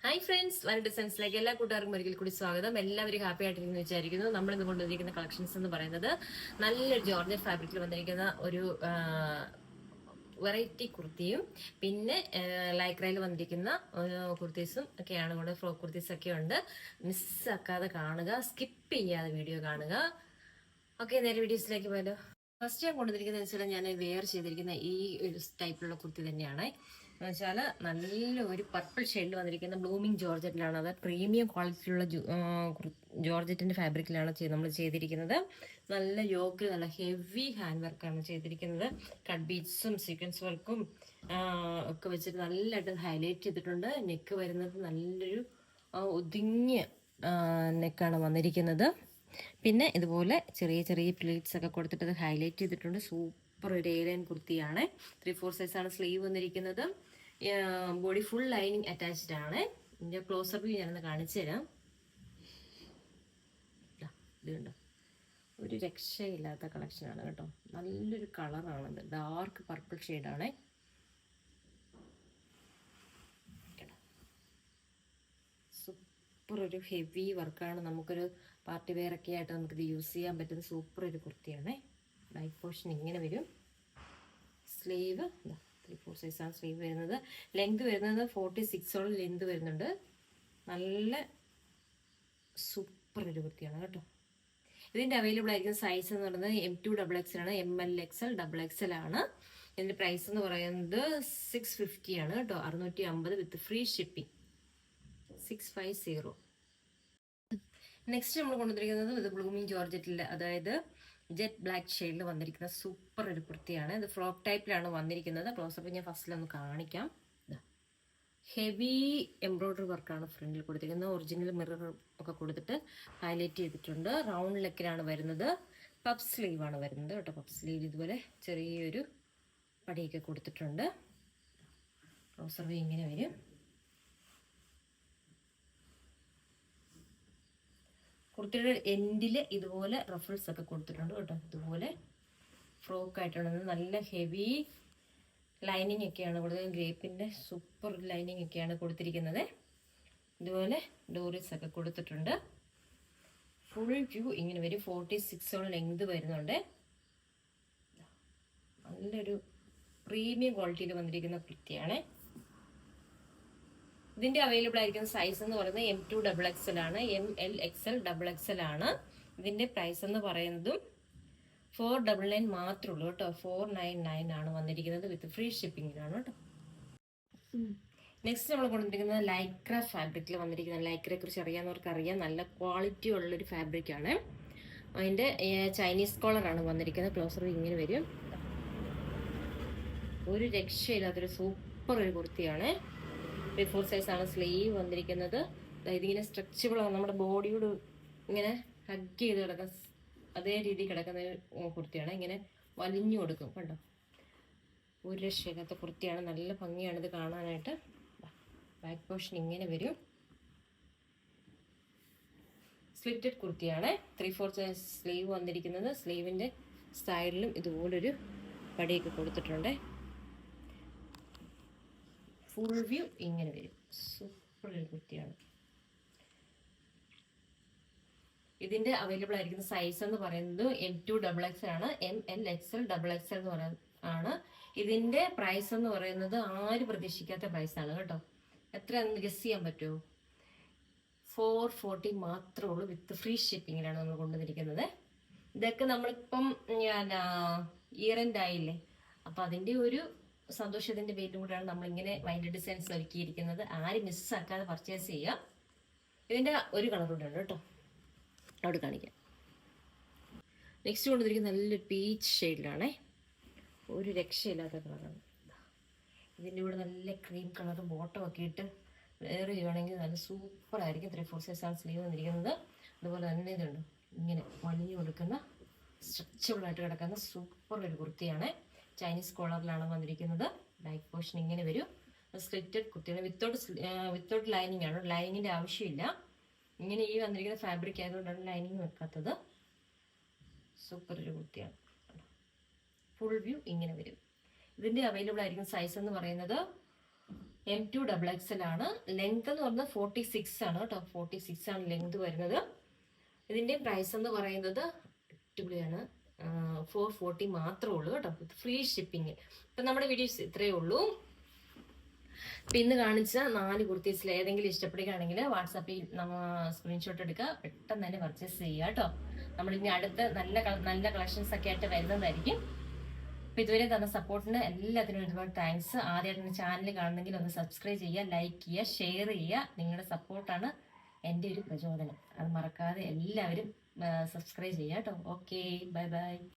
Hi friends, one ഡിസൈൻസിലേക്ക് എല്ലാ കൂട്ടുകാർക്കും ഒരിക്കൽ കൂടി സ്വാഗതം. എല്ലാവരും ഹാപ്പി ആയിട്ടിരിക്കുന്നു വിചാരിക്കുന്നു. നമ്മൾ ഇന്ന് കൊണ്ടുവന്നിരിക്കുന്ന കളക്ഷൻസ് എന്ന് പറയുന്നത് നല്ലൊരു ജോർജറ്റ് ഫാബ്രിക്കിൽ വന്നിരിക്കുന്ന ഒരു വെറൈറ്റി കുർത്തിയും പിന്നെ ലൈക്രയിൽ വന്നിരിക്കുന്ന കുർത്തീസും ഒക്കെയാണ്. ഇവിടെ ഫ്രോക്ക് കുർത്തീസ് ഒക്കെ ഉണ്ട്. മിസ്സാക്കാതെ കാണുക, സ്കിപ്പ് ചെയ്യാതെ വീഡിയോ കാണുക. ഓക്കെ, നേരെ വീഡിയോസിലേക്ക് പോയാലോ. ഫസ്റ്റ് ഞാൻ കൊണ്ടുവന്നിരിക്കുന്നത് വെച്ചാൽ ഞാൻ വെയർ ചെയ്തിരിക്കുന്ന ഈ ഒരു ടൈപ്പിലുള്ള കുർത്തി തന്നെയാണ്. എന്ന് വെച്ചാൽ നല്ല ഒരു പർപ്പിൾ ഷെയ്ഡിൽ വന്നിരിക്കുന്ന ബ്ലൂമിങ് ജോർജറ്റിലാണ്. അത് പ്രീമിയം ക്വാളിറ്റിയിലുള്ള ജോർജറ്റിന്റെ ഫാബ്രിക്കിലാണ് നമ്മൾ ചെയ്തിരിക്കുന്നത്. നല്ല യോക്ക്, നല്ല ഹെവി ഹാൻഡ് വർക്കാണ് ചെയ്തിരിക്കുന്നത്. കട്ട് ബീഡ്സും സീക്വൻസ് വർക്കും ഒക്കെ വെച്ചിട്ട് നല്ലതായിട്ട് ഹൈലൈറ്റ് ചെയ്തിട്ടുണ്ട്. നെക്ക് വരുന്നത് നല്ലൊരു ഒതുങ്ങിയ നെക്കാണ് വന്നിരിക്കുന്നത്. പിന്നെ ഇതുപോലെ ചെറിയ ചെറിയ പ്ലീറ്റ്സ് ഒക്കെ കൊടുത്തിട്ട് അത് ഹൈലൈറ്റ് ചെയ്തിട്ടുണ്ട്. സൂപ്പർ ഒരു ഏലൈൻ കുർത്തിയാണ്. 3/4 സൈസാണ് സ്ലീവ് വന്നിരിക്കുന്നത്. ബോഡി ഫുൾ ലൈനിങ് അറ്റാച്ച്ഡ് ആണ്. ഇതിന്റെ ക്ലോസപ്പ് ഞാനൊന്ന് കാണിച്ചു തരാം. ഇത് കണ്ടോ, ഒരു രക്ഷയില്ലാത്ത കളക്ഷനാണ് കേട്ടോ. നല്ലൊരു കളറാണത്, ഡാർക്ക് പർപ്പിൾ ഷെയ്ഡാണ്. സൂപ്പർ ഒരു ഹെവി വർക്കാണ്. നമുക്കൊരു പാർട്ടി വെയർ ഒക്കെ ആയിട്ട് നമുക്കിത് യൂസ് ചെയ്യാൻ പറ്റുന്ന സൂപ്പർ ഒരു കുർത്തിയാണ്. ലൈറ്റ് പോർഷൻ ഇങ്ങനെ വരും. സ്ലീവ് 3/4 സൈസാണ് സ്ലീവ് വരുന്നത്. ലെങ്ത് വരുന്നത് 46 ലെങ്ത് വരുന്നുണ്ട്. നല്ല സൂപ്പർ ഒരു കുർത്തിയാണ് കേട്ടോ. ഇതിൻ്റെ അവൈലബിൾ ആയിരിക്കുന്ന സൈസ് എന്ന് പറയുന്നത് M2XXL ആണ്, MLXL, XXL ആണ്. ഇതിൻ്റെ പ്രൈസ് എന്ന് പറയുന്നത് 650 ആണ് കേട്ടോ. 650 വിത്ത് ഫ്രീ ഷിപ്പിംഗ്, 650. നെക്സ്റ്റ് നമ്മൾ കൊണ്ടുവന്നിരിക്കുന്നത് ഇത് ബ്ലൂമിങ് ജോർജറ്റിൽ, അതായത് ജെറ്റ് ബ്ലാക്ക് ഷെയ്ഡിൽ വന്നിരിക്കുന്ന സൂപ്പർ ഒരു കുർത്തിയാണ്. ഇത് ഫ്രോക്ക് ടൈപ്പിലാണ് വന്നിരിക്കുന്നത്. ക്ലോസപ്പ് ഞാൻ ഫസ്റ്റിലൊന്ന് കാണിക്കാം. ഹെവി എംബ്രോയ്ഡറി വർക്കാണ് ഫ്രണ്ടിൽ കൊടുത്തിരിക്കുന്നത്. ഒറിജിനൽ മിറർ ഒക്കെ കൊടുത്തിട്ട് ഹൈലൈറ്റ് ചെയ്തിട്ടുണ്ട്. റൗണ്ട് ലെക്കിലാണ് വരുന്നത്. പഫ് സ്ലീവ് ആണ് വരുന്നത് കേട്ടോ. പഫ് സ്ലീവ് ഇതുപോലെ ചെറിയൊരു പടിയൊക്കെ കൊടുത്തിട്ടുണ്ട്. ക്ലോസപ്പ് ഇങ്ങനെ വരും. കുർത്തിയുടെ എൻഡിൽ ഇതുപോലെ റഫിൾസ് ഒക്കെ കൊടുത്തിട്ടുണ്ട് കേട്ടോ. ഇതുപോലെ ഫ്രോക്ക് ആയിട്ടാണ്. നല്ല ഹെവി ലൈനിങ് ഒക്കെയാണ് കൊടുത്തത്. ഗ്രേപ്പിന്റെ സൂപ്പർ ലൈനിങ് ഒക്കെയാണ് കൊടുത്തിരിക്കുന്നത്. ഇതുപോലെ ഡോറീസ് ഒക്കെ കൊടുത്തിട്ടുണ്ട്. ഫുൾ വ്യൂ ഇങ്ങനെ വരും. 46 ലെങ്ത് വരുന്നുണ്ട്. നല്ലൊരു പ്രീമിയം ക്വാളിറ്റിയിൽ വന്നിരിക്കുന്ന കുർത്തിയാണ്. ഇതിന്റെ അവൈലബിൾ ആയിരിക്കുന്ന സൈസ് എന്ന് പറയുന്നത് M2XXL ആണ്, MLXL, XXL ആണ്. ഇതിന്റെ പ്രൈസ് എന്ന് പറയുന്നതും 499 മാത്രമേ ഉള്ളൂ കേട്ടോ. 499 ആണ് വന്നിരിക്കുന്നത് വിത്ത് ഫ്രീ ഷിപ്പിംഗിലാണ് കേട്ടോ. നെക്സ്റ്റ് നമ്മൾ കൊണ്ടുവന്നിരിക്കുന്നത് ലൈക്ര ഫാബ്രിക്കിൽ വന്നിരിക്കുന്ന, ലൈക്രയെ കുറിച്ച് അറിയാവുന്നവർക്ക് അറിയാം, നല്ല ക്വാളിറ്റി ഉള്ളൊരു ഫാബ്രിക്കാണ്. അതിന്റെ ചൈനീസ് കോളറാണ് വന്നിരിക്കുന്നത്. ക്ലോസർ ഇങ്ങനെ വരും. ഒരു രക്ഷയില്ലാത്തൊരു സൂപ്പർ ഒരു കുർത്തിയാണ്. 3/4 സൈസാണ് സ്ലീവ് വന്നിരിക്കുന്നത്. ഇതിങ്ങനെ സ്ട്രെച്ചബിൾ ആണ്. നമ്മുടെ ബോഡിയോട് ഇങ്ങനെ ഹഗ് ചെയ്ത് കിടക്കുന്ന അതേ രീതിയിൽ കിടക്കുന്ന കുർത്തിയാണ്. ഇങ്ങനെ വലിഞ്ഞു കൊടുക്കും കണ്ടോ. ഒരു രക്ഷയില്ലാത്ത കുർത്തിയാണ്. നല്ല ഭംഗിയാണ് ഇത് കാണാനായിട്ട്. ബാക്ക് പോർഷൻ ഇങ്ങനെ വരും. സ്ലിറ്റഡ് കുർത്തിയാണ്. 3/4 സ്ലീവ് വന്നിരിക്കുന്നത്. സ്ലീവിന്റെ സൈഡിലും ഇതുപോലൊരു പടിയൊക്കെ കൊടുത്തിട്ടുണ്ട്. ഫുൾ വ്യൂ ഇങ്ങനെ വരും. സൂപ്പർ ഒരു കുർത്തിയാണ്. ഇതിന്റെ അവൈലബിൾ ആയിരിക്കുന്ന സൈസ് എന്ന് പറയുന്നത് M2XXL ആണ്, MLXL, XXL എന്ന് പറയുന്നത് ആണ്. ഇതിന്റെ പ്രൈസ് എന്ന് പറയുന്നത് ആരും പ്രതീക്ഷിക്കാത്ത പ്രൈസാണ് കേട്ടോ. എത്ര ഗസ് ചെയ്യാൻ പറ്റുമോ? 440 മാത്രമേ ഉള്ളൂ വിത്ത് ഫ്രീ ഷിപ്പിങ്ങിലാണ് നമ്മൾ കൊണ്ടുവന്നിരിക്കുന്നത്. ഇതൊക്കെ നമ്മളിപ്പം ഇയർ എൻഡ് ആയില്ലേ, അപ്പൊ അതിന്റെ ഒരു സന്തോഷത്തിന്റെ പേരിലും കൂടെയാണ് നമ്മളിങ്ങനെ വൈൻഡ് ഡിസൈൻസ് ഒരുക്കിയിരിക്കുന്നത്. ആരും മിസ്സാക്കാതെ പർച്ചേസ് ചെയ്യുക. ഇതിന്റെ ഒരു കളർ കൂടെ ഉണ്ട് കേട്ടോ, അവിടെ കാണിക്കാം. നെക്സ്റ്റ് കൊണ്ടുവന്നിരിക്കുന്നത് നല്ലൊരു പീച്ച് ഷെയ്ഡിലാണേ. ഒരു രക്ഷയില്ലാത്ത കളറാണ്. ഇതിൻ്റെ കൂടെ നല്ല ക്രീം കളർ ബോട്ടം ഒക്കെ ഇട്ട് വേറെ ചെയ്യുവാണെങ്കിൽ നല്ല സൂപ്പർ ആയിരിക്കും. 3/4 സൈസാണ് സ്ലീവ് വന്നിരിക്കുന്നത്. അതുപോലെ തന്നെ ഇതുണ്ട്, ഇങ്ങനെ വലിഞ്ഞു കൊടുക്കുന്ന സ്ട്രെച്ചബിൾ ആയിട്ട് കിടക്കുന്ന സൂപ്പർ ഒരു കുർത്തിയാണ്. ചൈനീസ് കോളറിലാണ് വന്നിരിക്കുന്നത്. ബാക്ക് പോർഷൻ ഇങ്ങനെ വരും. സ്ലിറ്റഡ് കുർത്തിയാണ്. വിത്തൗട്ട് ലൈനിങ് ആണ്. ലൈനിങ്ങിന്റെ ആവശ്യമില്ല. ഇങ്ങനെ ഈ വന്നിരിക്കുന്ന ഫാബ്രിക് ആയതുകൊണ്ടാണ് ലൈനിങ് വെക്കാത്തത്. സൂപ്പർ ഒരു കുർത്തിയാണ്. ഫുൾ വ്യൂ ഇങ്ങനെ വരും. ഇതിന്റെ അവൈലബിൾ ആയിരിക്കുന്ന സൈസ് എന്ന് പറയുന്നത് M2 XXL ആണ്. ലെങ്ത് എന്ന് പറഞ്ഞാൽ 46 ആണ് കേട്ടോ. 46 ആണ് ലെങ്ത് വരുന്നത്. ഇതിന്റെ പ്രൈസ് എന്ന് പറയുന്നത് അടിപൊളിയാണ്. 440 മാത്രമേ ഉള്ളൂ കേട്ടോ. Free shipping. അപ്പൊ നമ്മുടെ വീഡിയോസ് ഇത്രയേ ഉള്ളൂ. അപ്പൊ ഇന്ന് കാണിച്ച 4 കുർത്തീസിൽ ഏതെങ്കിലും ഇഷ്ടപ്പെടുകയാണെങ്കിൽ വാട്സാപ്പിൽ സ്ക്രീൻഷോട്ട് എടുക്കുക, പെട്ടെന്ന് തന്നെ പർച്ചേസ് ചെയ്യുക കേട്ടോ. നമ്മളിനി അടുത്ത നല്ല കളക്ഷൻസ് ഒക്കെ ആയിട്ട് വരുന്നതായിരിക്കും. അപ്പൊ ഇതുവരെ തന്ന സപ്പോർട്ടിന് എല്ലാത്തിനും ഒരുപാട് താങ്ക്സ്. ആദ്യമായിട്ട് ചാനൽ കാണുന്നെങ്കിൽ ഒന്ന് സബ്സ്ക്രൈബ് ചെയ്യുക, ലൈക്ക് ചെയ്യുക, ഷെയർ ചെയ്യുക. നിങ്ങളുടെ സപ്പോർട്ടാണ് എൻ്റെ ഒരു പ്രചോദനം. അത് മറക്കാതെ എല്ലാവരും സബ്സ്ക്രൈബ് ചെയ്യുക കേട്ടോ. Okay, bye bye.